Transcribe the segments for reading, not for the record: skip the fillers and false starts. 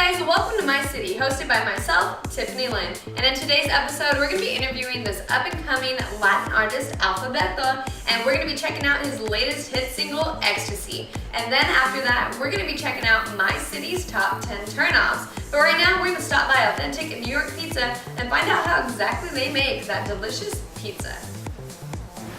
guys, welcome to My City, hosted by myself, Tiffany, Lynn. And in today's episode, we're going to be interviewing this up-and-coming Latin artist, AlfaBeto, and we're going to be checking out his latest hit single, Ecstasy. And then after that, we're going to be checking out My City's top 10 turnoffs. But right now, we're going to stop by authentic New York pizza and find out how exactly they make that delicious pizza.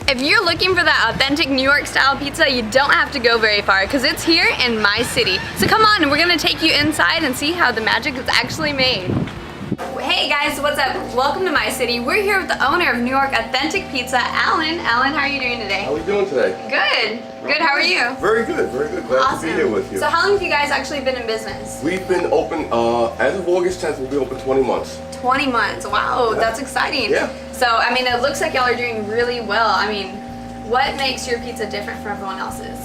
If you're looking for that authentic New York style pizza, you don't have to go very far because it's here in My City. So come on, we're gonna take you inside and see how the magic is actually made. Hey guys, what's up? Welcome to My City. We're here with the owner of New York Authentic Pizza, Alan. Alan, how are you doing today? How are we doing today? Good. Good, how are you? Very good, very good. Glad awesome. to be here with you. So how long have you guys actually been in business? We've been open, as of August 10th, we'll be open 20 months. 20 months, wow, yeah. That's exciting. Yeah. So, I mean, it looks like y'all are doing really well. I mean, what makes your pizza different from everyone else's?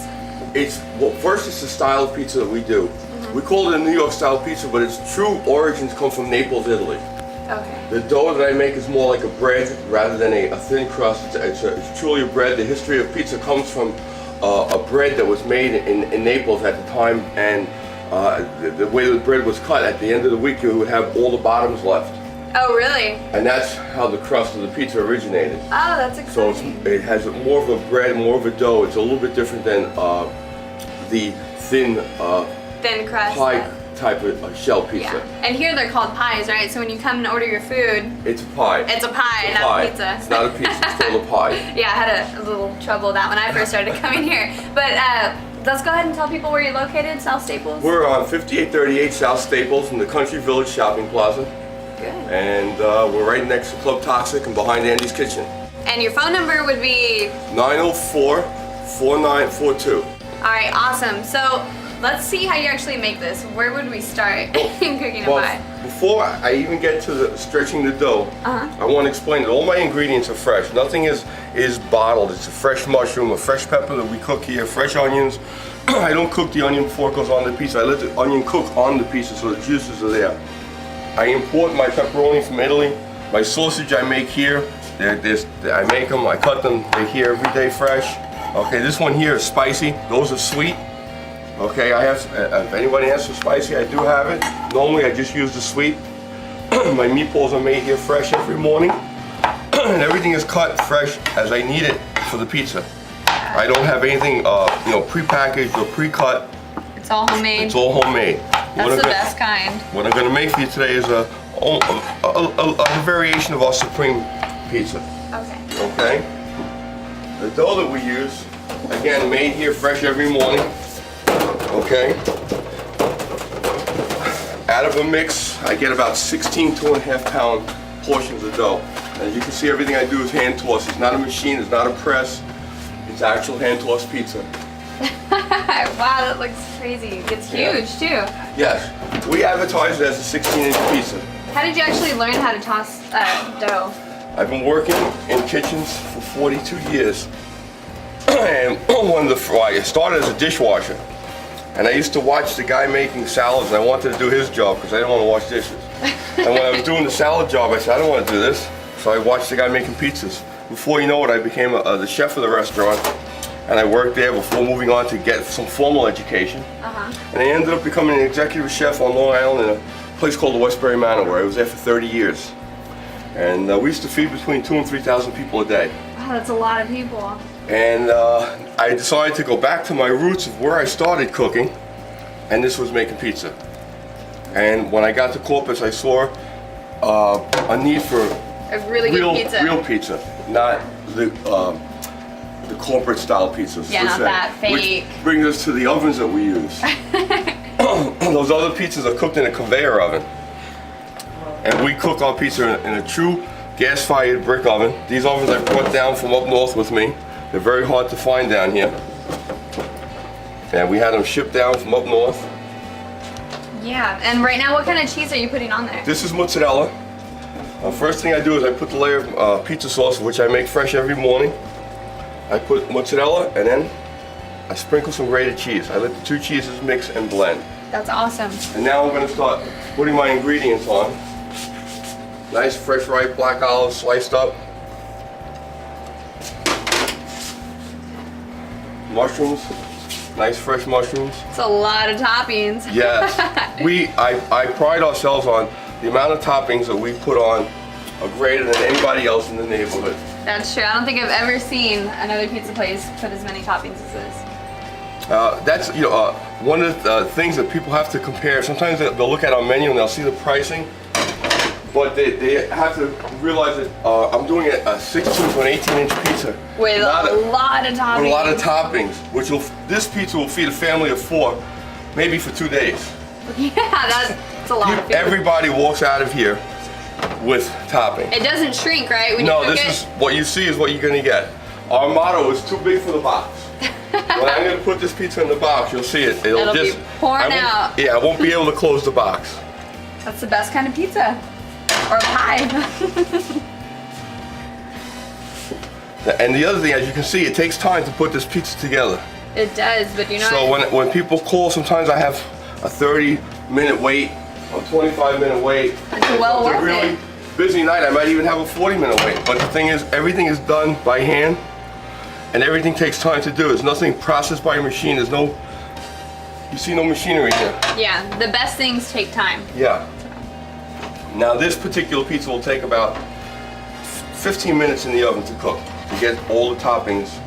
Well, first it's the style of pizza that we do. Mm-hmm. We call it a New York style pizza, but its true origins come from Naples, Italy. Okay. The dough that I make is more like a bread rather than a thin crust. It's truly a bread. The history of pizza comes from a bread that was made in Naples at the time, and the way the bread was cut, at the end of the week you would have all the bottoms left. Oh, really? And that's how the crust of the pizza originated. Oh, that's exciting. So it has more of a bread, more of a dough. It's a little bit different than the thin crust pie type of shell pizza. Yeah. And here they're called pies, right? So when you come and order your food, it's a pie. It's a pie, not a pizza. It's not a pizza, it's called a pie. Yeah, I had a little trouble with that when I first started coming here. But let's go ahead and tell people where you're located, South Staples. We're on 5838 South Staples in the Country Village Shopping Plaza. Good. And we're right next to Club Toxic and behind Andy's Kitchen. And your phone number would be? 904-4942. Alright, awesome. So let's see how you actually make this. Where would we start in cooking a pie? Before I even get to stretching the dough, I want to explain that all my ingredients are fresh. Nothing is bottled. It's a fresh mushroom, a fresh pepper that we cook here, fresh onions. I don't cook the onion before it goes on the pizza. I let the onion cook on the pizza so the juices are there. I import my pepperoni from Italy. My sausage I make here. I make them, I cut them, they're here every day fresh. Okay, this one here is spicy. Those are sweet. Okay, I have, if anybody asks for spicy, I do have it. Normally I just use the sweet. My meatballs are made here fresh every morning. And everything is cut fresh as I need it for the pizza. I don't have anything pre-packaged or pre-cut. It's all homemade? It's all homemade. That's the best kind. What I'm going to make for you today is a variation of our Supreme pizza. Okay. Okay? The dough that we use, again, made here fresh every morning. Okay? Out of a mix, I get about 16 2.5-pound portions of dough. As you can see, everything I do is hand tossed. It's not a machine, it's not a press. It's actual hand tossed pizza. Wow, that looks crazy. It's huge too. Yes. We advertise it as a 16-inch pizza. How did you actually learn how to toss dough? I've been working in kitchens for 42 years. And I started as a dishwasher. And I used to watch the guy making salads, and I wanted to do his job because I didn't want to wash dishes. And when I was doing the salad job, I said, I don't want to do this. So I watched the guy making pizzas. Before you know it, I became the chef of the restaurant. And I worked there before moving on to get some formal education. And I ended up becoming an executive chef on Long Island in a place called the Westbury Manor, where I was there for 30 years. And we used to feed between 2,000 and 3,000 people a day. Wow, that's a lot of people. And I decided to go back to my roots of where I started cooking, and this was making pizza. And when I got to Corpus, I saw a need for a really good pizza. Real pizza, not the corporate style pizzas. Yeah, not that fake. Which brings us to the ovens that we use. Those other pizzas are cooked in a conveyor oven. And we cook our pizza in a true gas-fired brick oven. These ovens I brought down from up north with me. They're very hard to find down here. And we had them shipped down from up north. Yeah, and right now what kind of cheese are you putting on there? This is mozzarella. First thing I do is I put the layer of pizza sauce, which I make fresh every morning. I put mozzarella, and then I sprinkle some grated cheese. I let the two cheeses mix and blend. That's awesome. And now I'm going to start putting my ingredients on. Nice fresh ripe black olives sliced up. mushrooms, nice fresh mushrooms. It's a lot of toppings. Yes. I pride ourselves on the amount of toppings that we put on are greater than anybody else in the neighborhood. That's true. I don't think I've ever seen another pizza place put as many toppings as this. That's one of the things that people have to compare. Sometimes they'll look at our menu and they'll see the pricing, but they have to realize that I'm doing a 16 to an 18-inch pizza with a lot of toppings. With a lot of toppings, this pizza will feed a family of 4, maybe for 2 days. Yeah, that's a lot of food. Everybody walks out of here with topping. It doesn't shrink, right? When no, this is what you see is what you're gonna get. Our motto is too big for the box. When I'm gonna put this pizza in the box, you'll see it. It'll just be pouring out. Yeah, I won't be able to close the box. That's the best kind of pizza. Or pie. And the other thing, as you can see, it takes time to put this pizza together. It does, but you know. So when people call, sometimes I have a 30-minute wait, a 25-minute wait. It's well worth it. If it's a really busy night, I might even have a 40-minute wait. But the thing is, everything is done by hand, and everything takes time to do. There's nothing processed by a machine. You see no machinery here. Yeah, the best things take time. Yeah. Now this particular pizza will take about 15 minutes in the oven to cook, to get all the toppings.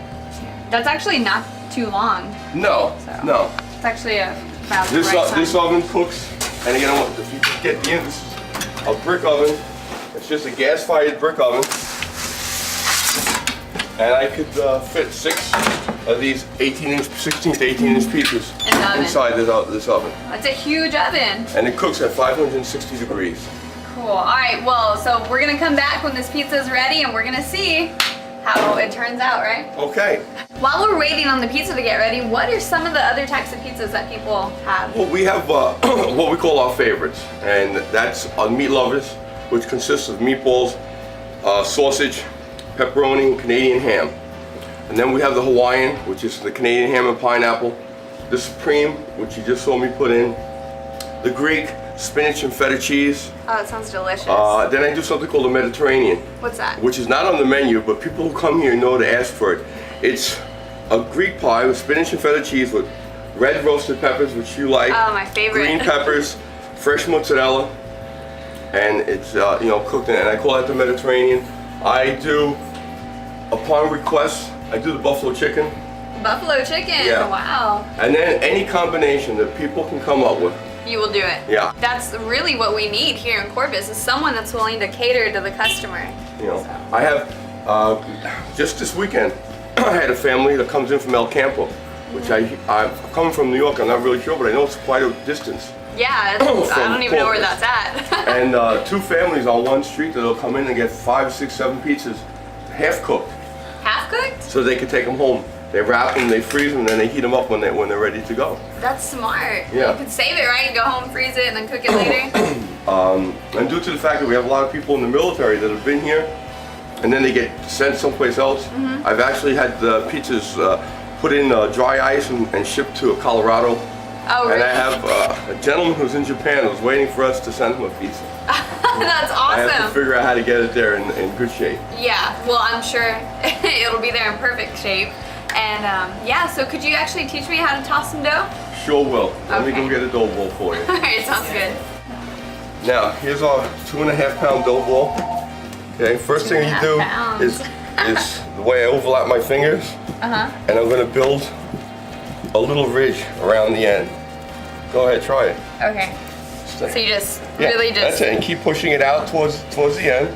That's actually not too long. No, no. It's actually about the this right time. This oven cooks, and again, if you get the end, this is a brick oven. It's just a gas-fired brick oven. And I could fit 6 of these 16 to 18-inch pizzas inside this oven. That's a huge oven. And it cooks at 560 degrees. Cool. All right, well, so we're gonna come back when this pizza is ready and we're gonna see how it turns out, right? Okay. While we're waiting on the pizza to get ready, what are some of the other types of pizzas that people have? Well, we have what we call our favorites, and that's meat lovers, which consists of meatballs, sausage, pepperoni, and Canadian ham. And then we have the Hawaiian, which is the Canadian ham and pineapple, the Supreme, which you just saw me put in, the Greek, spinach and feta cheese. Oh, that sounds delicious. Then I do something called the Mediterranean. What's that? Which is not on the menu, but people who come here know to ask for it. It's a Greek pie with spinach and feta cheese with red roasted peppers, which you like. Oh, my favorite. Green peppers, fresh mozzarella, and it's cooked in, and I call that the Mediterranean. I do, upon request, I do the buffalo chicken. Buffalo chicken, yeah. Wow. And then any combination that people can come up with. You will do it. Yeah. That's really what we need here in Corpus, is someone that's willing to cater to the customer. You know, I have, just this weekend, I had a family that comes in from El Campo, which I'm coming from New York, I'm not really sure, but I know it's quite a distance. Yeah, I don't even know where that's at. And 2 families on one street that'll come in and get 5, 6, 7 pizzas, half cooked. Half cooked? So they can take them home. They wrap them, they freeze them, and then they heat them up when they're ready to go. That's smart. Yeah. You could save it, right? You go home, freeze it, and then cook it later. And due to the fact that we have a lot of people in the military that have been here, and then they get sent someplace else, I've actually had the pizzas put in dry ice and shipped to Colorado. Oh, really? And I have a gentleman who's in Japan who's waiting for us to send him a pizza. That's awesome. I have to figure out how to get it there in good shape. Yeah, well, I'm sure it'll be there in perfect shape. And yeah, so could you actually teach me how to toss some dough? Sure will. Let me go get a dough ball for you. Alright, sounds good. Now, here's our 2.5-pound dough ball. Okay, first thing you do is the way I overlap my fingers. And I'm going to build a little ridge around the end. Go ahead, try it. Okay. So you just really just... That's it, and keep pushing it out towards the end.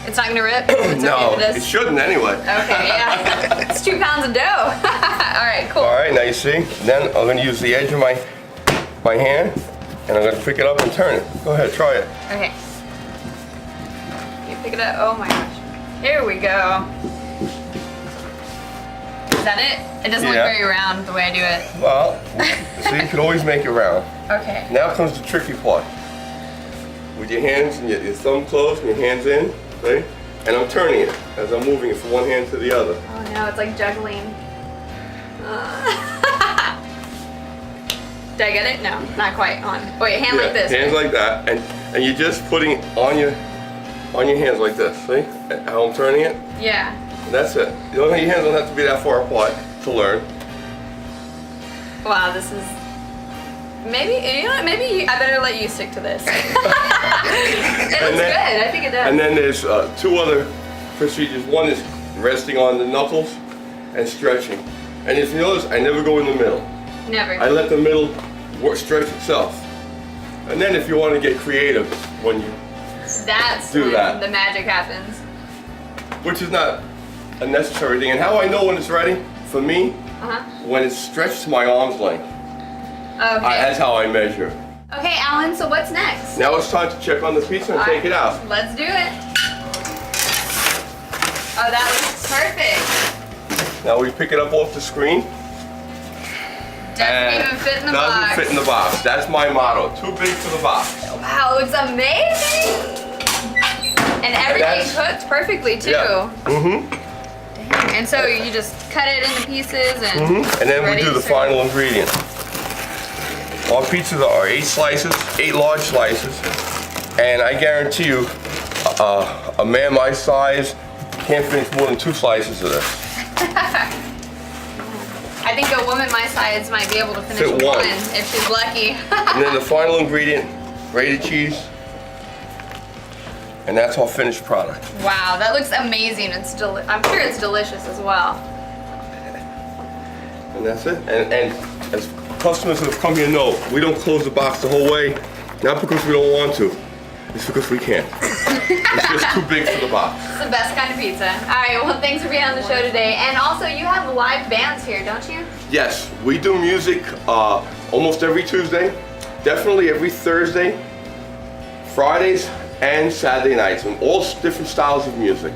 It's not gonna rip? It's no, okay, it shouldn't anyway. Okay, yeah. It's 2 pounds of dough. Alright, cool. Alright, now you see, then I'm gonna use the edge of my hand, and I'm gonna pick it up and turn it. Go ahead, try it. Okay. You pick it up, oh my gosh. Here we go. Is that it? It doesn't look very round the way I do it. Well, so you can always make it round. Okay. Now comes the tricky part. With your hands and your thumb closed and your hands in, right? And I'm turning it as I'm moving it from one hand to the other. Oh no, it's like juggling. Did I get it? No, not quite on. Wait, hand like this. Hands like that, and you're just putting it on your hands like this. See how I'm turning it? Yeah. And that's it. Your hands don't have to be that far apart to learn. Wow, this is maybe you know what, maybe I better let you stick to this. It looks good. I think it does. And then there's two other procedures. One is resting on the knuckles and stretching. And if you notice, I never go in the middle. Never. I let the middle stretch itself. And then if you want to get creative, when you That's do when that, the magic happens. which is not a necessary thing. And how I know when it's ready, for me, when it's stretched to my arm's length. Okay. That's how I measure. Okay, Alan, so what's next? Now it's time to check on the pizza and take it out. Let's do it. Oh, that looks perfect. Now we pick it up off the screen. Doesn't even fit in the box. Doesn't fit in the box. That's my motto. Too big for the box. Wow, it looks amazing. And everything cooked perfectly too. Yeah. Dang. And so you just cut it into pieces and And then we do the final ingredient. Our pizzas are 8 slices, 8 large slices, and I guarantee you, a man my size can't finish more than 2 slices of this. I think a woman my size might be able to finish Fit one one. if she's lucky. And then the final ingredient, grated cheese, and that's our finished product. Wow, that looks amazing. I'm sure it's delicious as well. And that's it. And as customers that have come here know, we don't close the box the whole way, not because we don't want to, it's because we can't. It's just too big for the box. It's the best kind of pizza. All right, well, thanks for being on the show today. And also, you have live bands here, don't you? Yes, we do music almost every Tuesday, definitely every Thursday, Fridays, and Saturday nights, and all different styles of music.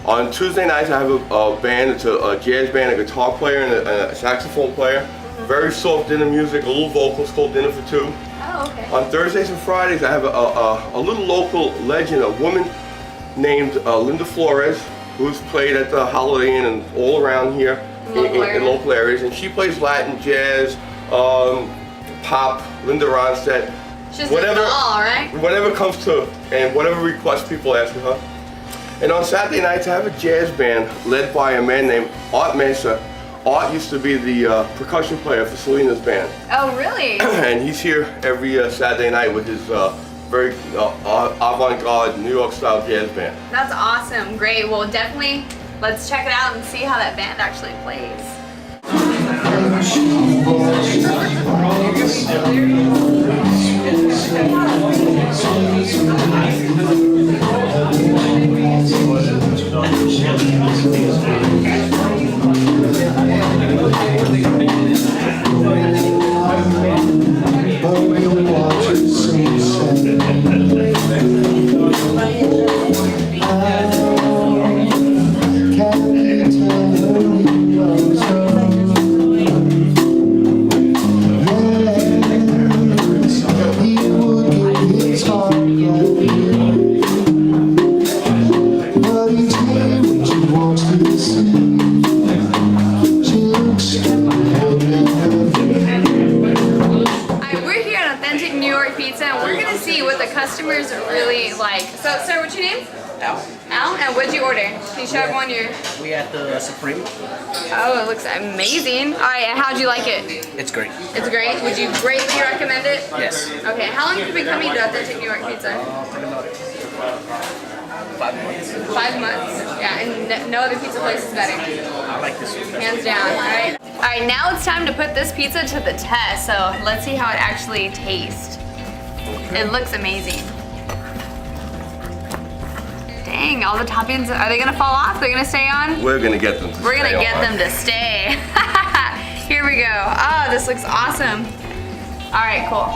On Tuesday nights, I have a band. It's a jazz band, a guitar player, and a saxophone player. Very soft dinner music, a little vocals called Dinner for Two. Oh, okay. On Thursdays and Fridays, I have a little local legend, a woman named Linda Flores, who's played at the Holiday Inn and all around here in local areas. And she plays Latin, jazz, pop, Linda Ronstadt. She's whatever, all right? Whatever comes to, and whatever requests people ask of her. And on Saturday nights, I have a jazz band led by a man named Art Mesa. Art used to be the percussion player for Selena's band. Oh, really? And he's here every Saturday night with his very avant-garde New York style jazz band. That's awesome. Great. Well, definitely let's check it out and see how that band actually plays. Customers really like. So, sir, what's your name? Al. Al? And what'd you order? Can you show everyone your... We had the Supreme. Oh, it looks amazing. All right, and how'd you like it? It's great. It's great? Would you greatly recommend it? Yes. Okay, how long have you been coming to Authentic New York Pizza? Pretty much 5 months. 5 months. Yeah, and no other pizza place is better. I like this one. Hands down, all right? All right, now it's time to put this pizza to the test, so let's see how it actually tastes. It looks amazing. Dang, all the toppings, are they gonna fall off? They're gonna stay on? We're gonna get them to We're gonna stay get on. them to stay. Here we go. Oh, this looks awesome. All right, cool.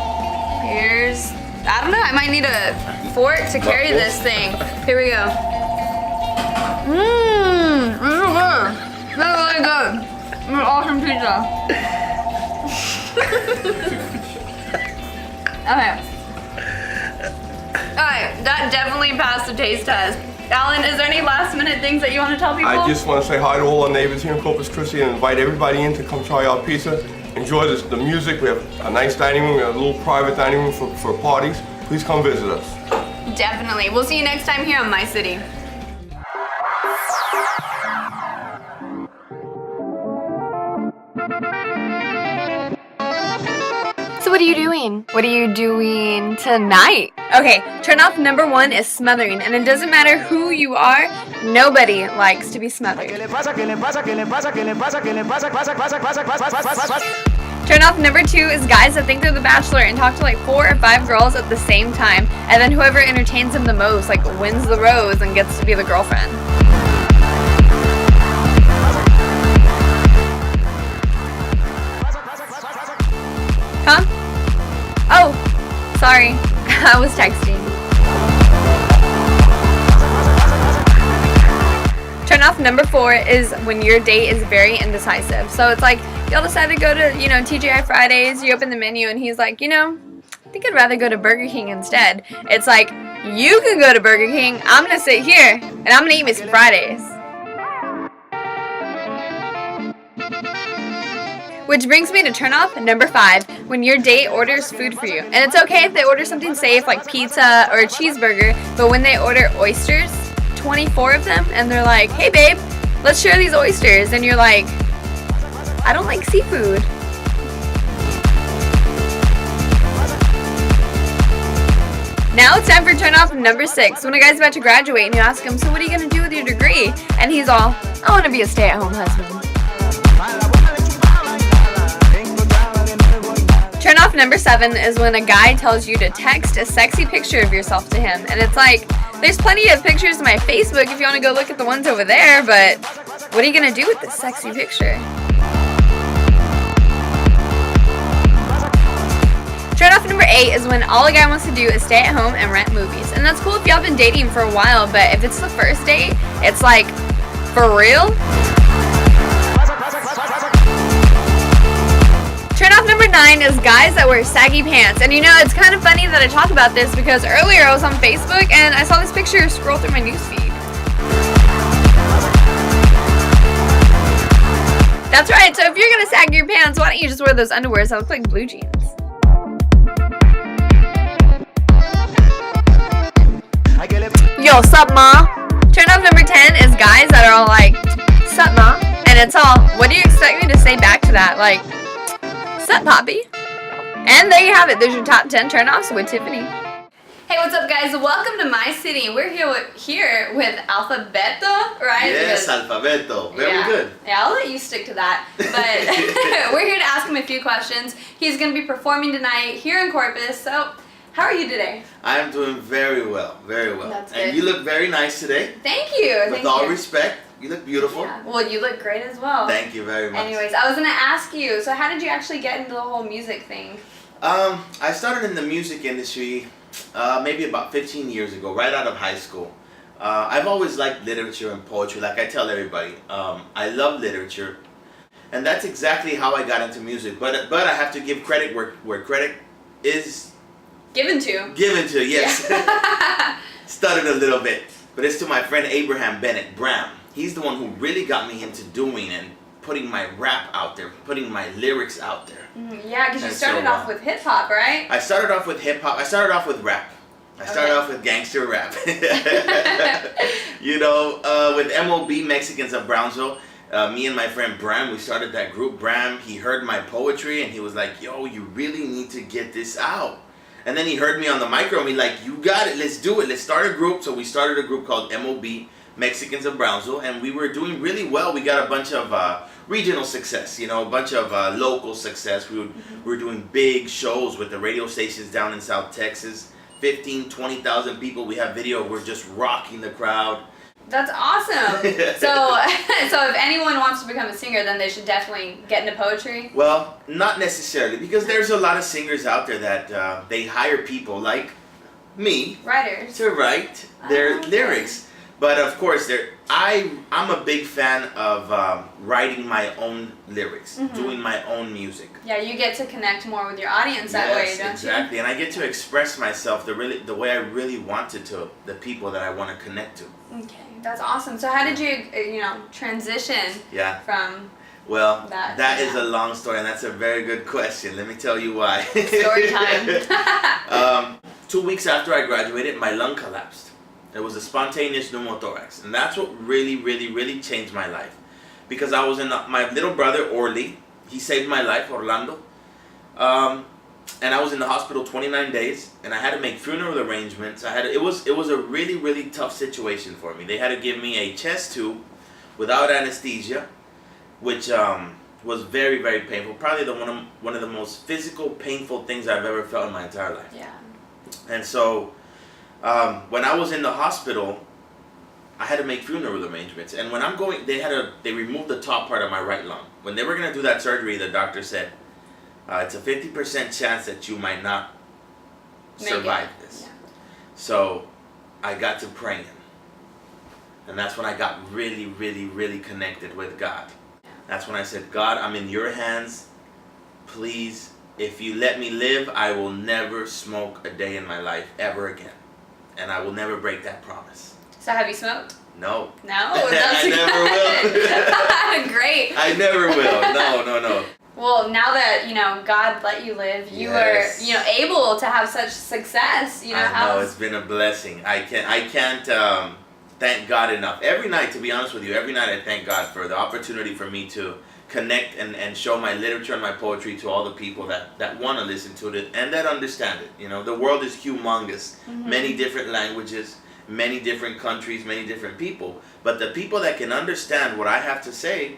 Here's, I don't know, I might need a fork to carry this thing. Here we go. Mmm, this is good. This is really good. It's an awesome pizza. Okay. Alright, that definitely passed the taste test. Alan, is there any last minute things that you want to tell people? I just want to say hi to all our neighbors here in Corpus Christi and invite everybody in to come try our pizza. Enjoy the music. We have a nice dining room. We have a little private dining room for parties. Please come visit us. Definitely. We'll see you next time here on My City. what are you doing? What are you doing tonight? Okay, turn off number 1 is smothering, and it doesn't matter who you are, nobody likes to be smothered. Turn off number 2 is guys that think they're the Bachelor and talk to like 4 or 5 girls at the same time, and then whoever entertains them the most like wins the rose and gets to be the girlfriend. Huh? Oh, sorry. I was texting. Turn off number 4 is when your date is very indecisive. So it's like y'all decide to go to, TGI Fridays, you open the menu and he's like, I think I'd rather go to Burger King instead. It's like, you can go to Burger King, I'm gonna sit here and I'm gonna eat me some Fridays. Which brings me to turn off number 5, when your date orders food for you. And it's okay if they order something safe like pizza or a cheeseburger, but when they order oysters, 24 of them, and they're like, hey babe, let's share these oysters, and you're like, I don't like seafood. Now it's time for turn off number 6, when a guy's about to graduate and you ask him, so what are you going to do with your degree? And he's all, I want to be a stay-at-home husband. Turn off number 7 is when a guy tells you to text a sexy picture of yourself to him. And it's like, there's plenty of pictures on my Facebook if you want to go look at the ones over there, but what are you going to do with this sexy picture? Turn off number 8 is when all a guy wants to do is stay at home and rent movies. And that's cool if y'all been dating for a while, but if it's the first date, it's like, for real? Turn off number 9 is guys that wear saggy pants. And it's kind of funny that I talk about this because earlier I was on Facebook and I saw this picture scroll through my newsfeed. That's right, so if you're gonna sag your pants, why don't you just wear those underwears that look like blue jeans? Yo, sup ma? Turn off number 10 is guys that are all like, sup ma? And it's all, what do you expect me to say back to that? Like, sup poppy? And there you have it, there's your top 10 turn-offs with Tiffany. Hey, what's up guys? Welcome to my city. We're here with AlfaBeto, right? Yes, AlfaBeto. Very good. Yeah, I'll let you stick to that. But we're here to ask him a few questions. He's going to be performing tonight here in Corpus. So, how are you today? I am doing very well, very well. That's good. And you look very nice today. Thank you. With all respect, you look beautiful. Yeah. Well, you look great as well. Thank you very much. Anyways, I was going to ask you, so how did you actually get into the whole music thing? I started in the music industry maybe about 15 years ago, right out of high school. I've always liked literature and poetry, like I tell everybody. I love literature, and that's exactly how I got into music. But I have to give credit where credit is Given to. Given to, yes. Yeah. Stuttered a little bit, but it's to my friend Abraham Bennett Bram. He's the one who really got me into doing and putting my rap out there, putting my lyrics out there. Yeah, because you started off with hip hop, right? I started off with hip hop. I started off with rap. I started off with gangster rap. With MOB, Mexicans of Brownsville, me and my friend Bram, we started that group. Bram, he heard my poetry and he was like, yo, you really need to get this out. And then he heard me on the micro and he's like, you got it, let's do it. Let's start a group. So we started a group called MOB, Mexicans of Brownsville, and we were doing really well. We got a bunch of regional success, a bunch of local success. We were doing big shows with the radio stations down in South Texas. 15, 20,000 people. We have video. We're just rocking the crowd. That's awesome. So if anyone wants to become a singer, then they should definitely get into poetry? Well, not necessarily, because there's a lot of singers out there that they hire people like me Writers. to write their lyrics. But of course, I'm a big fan of writing my own lyrics, doing my own music. Yeah, you get to connect more with your audience that way, don't exactly. And I get to express myself the way I really wanted to, the people that I want to connect to. Okay, that's awesome. So how did you, transition from Well, that that is a long story, and that's a very good question. Let me tell you why. Story time. 2 weeks after I graduated, my lung collapsed. There was a spontaneous pneumothorax, and that's what really, really, really changed my life. Because I was in my little brother, Orly, he saved my life, Orlando. and I was in the hospital 29 days, and I had to make funeral arrangements. It was a really, really tough situation for me. They had to give me a chest tube without anesthesia, which was very, very painful. Probably one of the most physical, painful things I've ever felt in my entire life. Yeah. And so, when I was in the hospital, I had to make funeral arrangements. And when I'm going, they removed the top part of my right lung. When they were gonna do that surgery, the doctor said, it's a 50% chance that you might not survive this. Yeah. So I got to praying. And that's when I got really, really, really connected with God. That's when I said, God, I'm in your hands. Please, if you let me live, I will never smoke a day in my life ever again. And I will never break that promise. So have you smoked? No. No? I never will. Great. I never will. No. Well, now that, God let you live, you Yes. were, able to have such success, I know, it's been a blessing. I can't thank God enough. Every night, to be honest with you, every night I thank God for the opportunity for me to connect and show my literature and my poetry to all the people that want to listen to it and that understand it. The world is humongous. Mm-hmm. Many different languages, many different countries, many different people. But the people that can understand what I have to say,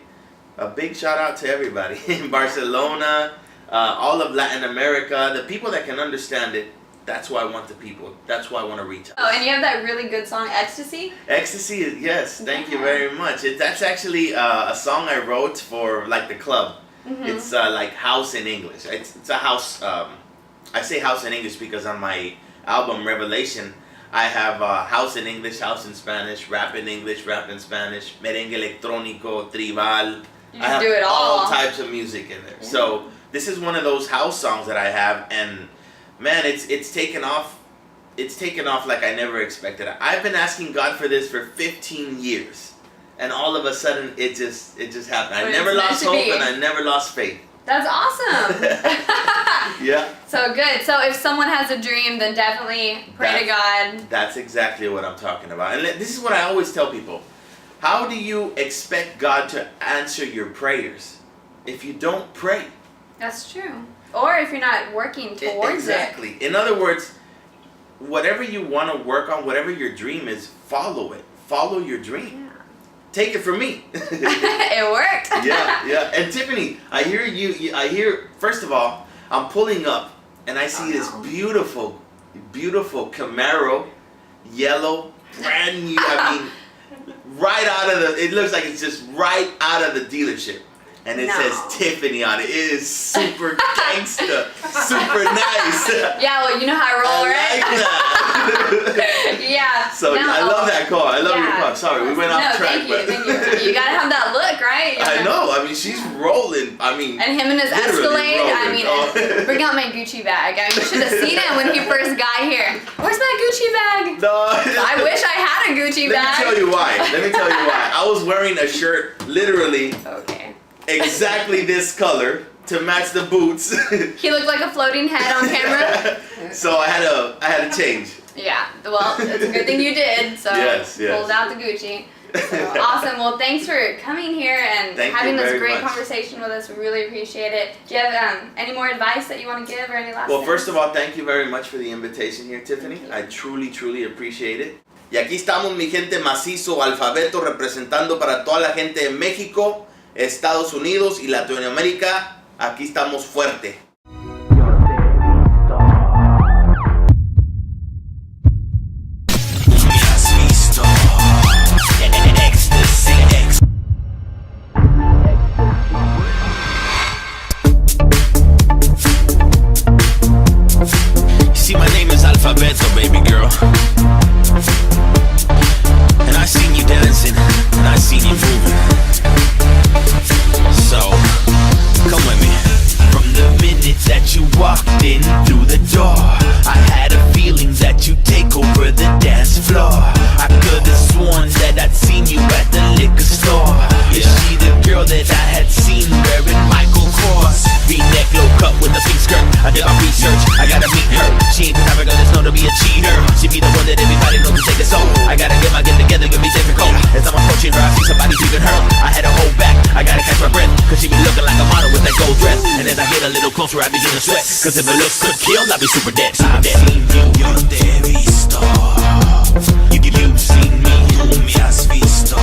a big shout out to everybody in Barcelona, all of Latin America, the people that can understand it. That's why I want the people. That's why I want to reach out. Oh, and you have that really good song, Ecstasy? Ecstasy, yes. Thank you very much. That's actually a song I wrote for like the club. Mm-hmm. It's like house in English. It's a house. I say house in English because on my album Revelation, I have house in English, house in Spanish, rap in English, rap in Spanish, merengue electrónico, tribal. You I have do it all. types of music in there. Yeah. So this is one of those house songs that I have, and man, it's taken off. It's taken off like I never expected. I've been asking God for this for 15 years, and all of a sudden it just happened. I But never it's meant lost to hope, be. and I never lost faith. That's awesome. Yeah. So good. So if someone has a dream, then definitely pray to God. That's exactly what I'm talking about. And this is what I always tell people. How do you expect God to answer your prayers if you don't pray? That's true. Or if you're not working towards Exactly. In other words, whatever you want to work on, whatever your dream is, follow it. Follow your dream. Yeah. Take it from me. It worked. Yeah. And Tiffany, I hear, first of all, I'm pulling up and I see this beautiful Camaro, yellow, brand new, right out of it looks like it's just right out of the dealership. And it says Tiffany on it. It is super gangsta, super nice. Yeah, well, you know how I roll, I right? like that. Yeah. So I love that car. I love your car. Sorry, we went off track. Thank you. You gotta have that look, right? I know. She's rolling. And him and his Escalade. rolling. Bring out my Gucci bag. You should have seen it when he first got here. Where's my Gucci bag? No. I wish I had a Gucci bag. Let me tell you why. I was wearing a shirt, literally. Okay. Exactly this color to match the boots. He looked like a floating head on camera. So I had to change. Yeah, well, it's a good thing you did. So Yes. pulled out the Gucci. So awesome. Well, thanks for coming here and having this great conversation with us. We really appreciate it. Do you have any more advice that you want to give or any last Well, things? first of all, thank you very much for the invitation here, Tiffany. I truly, truly appreciate it. Y aquí estamos, mi gente macizo, AlfaBeto, representando para toda la gente de México, Estados Unidos y Latinoamérica. Aquí estamos fuerte. See, my name is AlfaBeto, baby girl. And I seen you dancing, and I seen you moving. So, come with me. From the minute Cause if it looks could kill, I'll be super dead. I've seen you, you're the star. You've seen me, tú me has visto.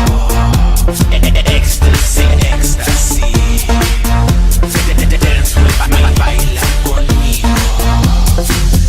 Ecstasy, ecstasy. Dance with me, baila conmigo.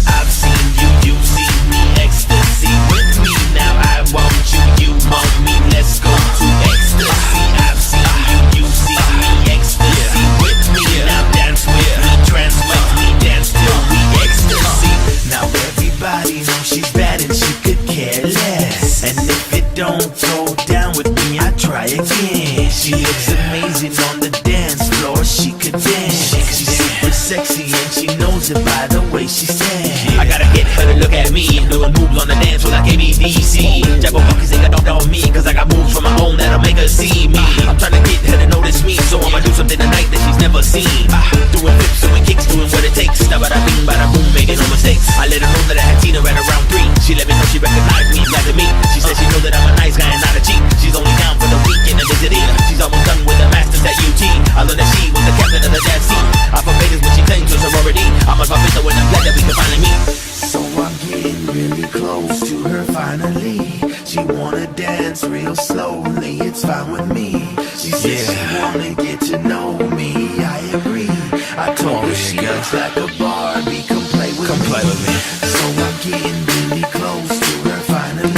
I've seen you, you've seen me. Ecstasy with me, now I want you, you want me. Let's go to ecstasy. I've seen you, you've seen me. Ecstasy with me, now dance with me. Trance with me, dance till we ecstasy. Now everybody knows she's bad and she could care less. And if it don't go down with me, I try again. She looks amazing on the dance floor, she could dance. She's super sexy and she knows it by the way she stands. I gotta get her to look at me and doing moves on the dance floor like ABDC. Jabba buckets ain't got on me, cause I got moves from my own that'll make her see me. I'm trying to get her to notice me, so I'ma do something tonight that she's never seen. Doing flips, doing kicks, doing what it takes. Now bada bing, bada boom, making no mistakes. I let her know that I had seen her at around 3. She let me know she recognized me, glad to meet. She said she know that I'm a nice guy and not a cheat. She's only down for the weekend and visit it. She's almost done with the masters at UT. I learned that she was the captain of the dance team. AlfaBeto's when she claims her sorority. I'm AlfaBeto and I'm glad that we can finally meet. So I'm getting really close to her finally. She wanna dance real slowly, it's fine with me. She said she wanna get to know me, I agree. I told her she looks like a Barbie, come play with me. So I'm getting really close to her finally.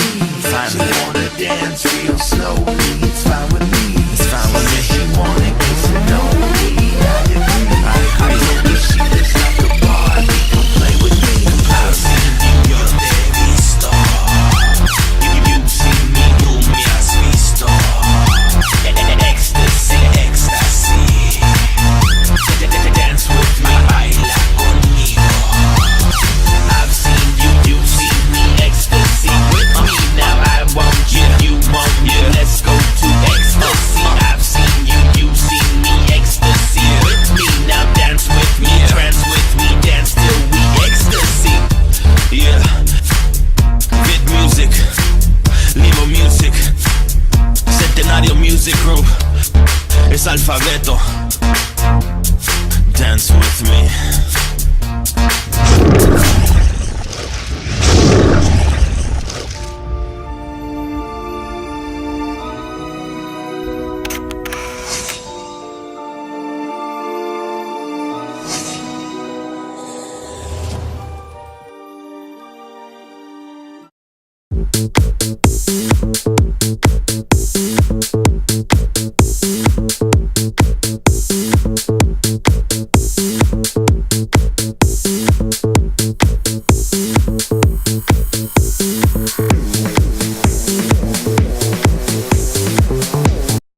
She wanna dance real slowly, it's fine with me. She wanna get to know me, I agree. I told her she looks like a Barbie, come play with me. I've seen you, you're the star. You've seen me, tú me has visto. Ecstasy, ecstasy. Dance with me, baila conmigo. I've seen you, you've seen me. Ecstasy with me, now I want you, you want me. Let's go to ecstasy. I've seen you, you've seen me. Ecstasy with me, now dance with me. Trance with me, dance till we ecstasy. Yeah, Vid Music, Limo Music, Centenario Music Group. It's AlfaBeto. Dance with me.